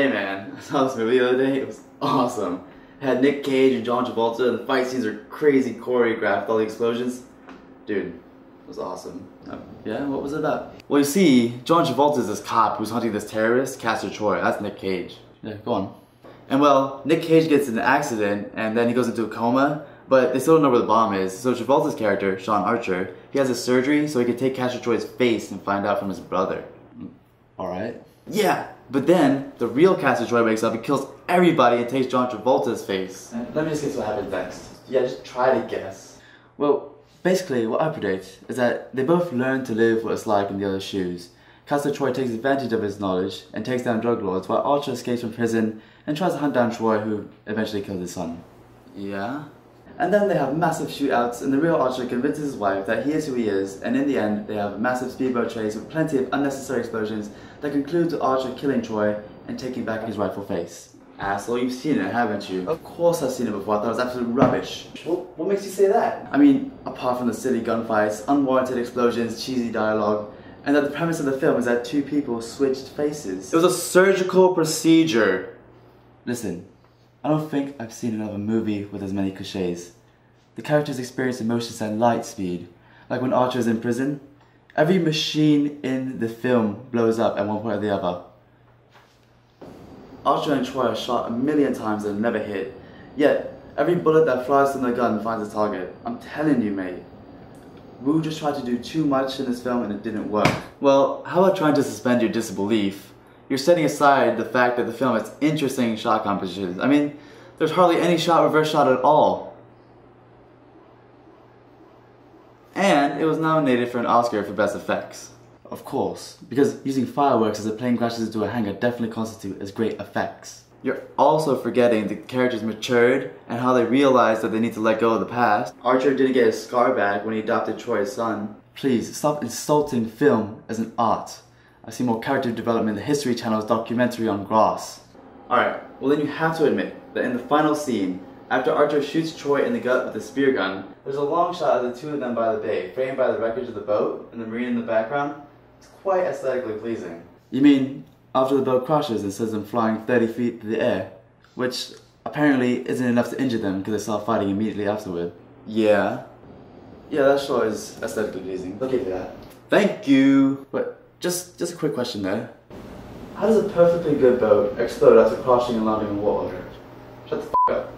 Hey man, I saw this movie the other day, it was awesome. It had Nick Cage and John Travolta, and the fight scenes are crazy choreographed, all the explosions. Dude, it was awesome. Yeah, what was it about? Well, you see, John Travolta is this cop who's hunting this terrorist, Castor Troy. That's Nick Cage. Yeah, go on. And well, Nick Cage gets in an accident, and then he goes into a coma, but they still don't know where the bomb is. So Travolta's character, Sean Archer, he has a surgery so he can take Castor Troy's face and find out from his brother. Alright. Yeah, but then the real Castor Troy wakes up and kills everybody and takes John Travolta's face. And let me just guess what happens next. Yeah, just try to guess. Well, basically what I predict is that they both learn to live what it's like in the other's shoes. Castor Troy takes advantage of his knowledge and takes down drug lords while Archer escapes from prison and tries to hunt down Troy, who eventually kills his son. Yeah? And then they have massive shootouts and the real Archer convinces his wife that he is who he is, and in the end they have a massive speedboat chase with plenty of unnecessary explosions that conclude with Archer killing Troy and taking back his rightful face. Asshole, you've seen it, haven't you? Of course I've seen it before, I thought it was absolute rubbish. What makes you say that? I mean, apart from the silly gunfights, unwarranted explosions, cheesy dialogue, and that the premise of the film is that two people switched faces. It was a surgical procedure. Listen, I don't think I've seen another movie with as many cliches. The characters experience emotions at light speed, like when Archer is in prison. Every machine in the film blows up at one point or the other. Archer and Troy are shot a million times and never hit, yet every bullet that flies from the gun finds a target. I'm telling you, mate. Wu just tried to do too much in this film and it didn't work. Well, how about trying to suspend your disbelief? You're setting aside the fact that the film has interesting shot compositions. I mean, there's hardly any reverse shot at all. And it was nominated for an Oscar for Best Effects. Of course, because using fireworks as a plane crashes into a hangar definitely constitute as great effects. You're also forgetting the characters matured and how they realized that they need to let go of the past. Archer didn't get his scar back when he adopted Troy's son. Please, stop insulting film as an art. I see more character development in the History Channel's documentary on Gross. Alright, well then you have to admit that in the final scene, after Archer shoots Troy in the gut with a spear gun, there's a long shot of the two of them by the bay, framed by the wreckage of the boat and the marine in the background. It's quite aesthetically pleasing. You mean after the boat crashes and sends them flying 30 feet through the air, which apparently isn't enough to injure them because they start fighting immediately afterward. Yeah. Yeah, that shot is aesthetically pleasing. I'll give you that. Thank you! But just a quick question there. How does a perfectly good boat explode after crashing and landing in water? Shut the f*** up.